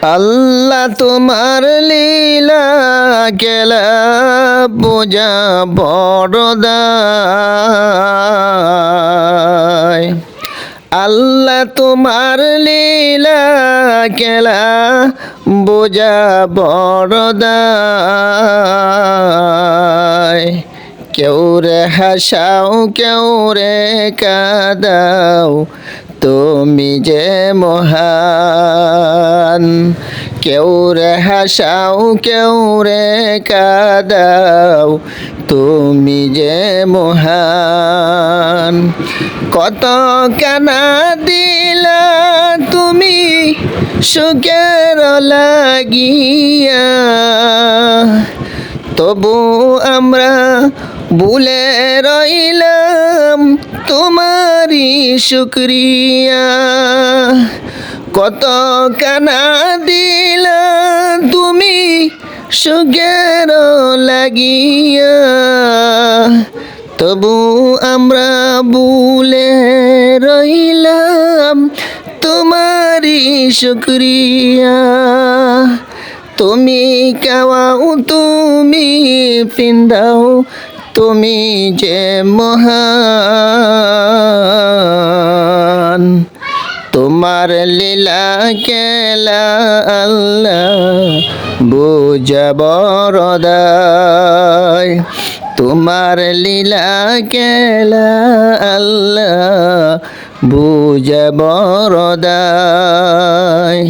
আল্লাহ তোমার লীলা খেলা বোঝা বড় দায়। আল্লাহ তোমার লীলা খেলা বোঝা বড় দায়। কেউ রে হাসাও কেউ রে কাদাও তুমি যে মহান। কেউ রে হাসাও কেউ রে কাদাও তুমি যে মহান। কত কানা দিলা তুমি সুখের লাগিয়া, তবু আমরা ভুলে রইলাম তোমারি শুক্রিয়া। কত কানা দিলা তুমি সুখের লাগিয়া, তবু আমরা ভুলে রইলাম তোমারি শুক্রিয়া। তুমি খাওয়াও তুমি পিন্দাও তুমি যে মহান। তোমার লীলা খেলা আল্লাহ বুঝা বড় দায়। তোমার লীলা খেলা আল্লাহ বুঝা বড় দায়।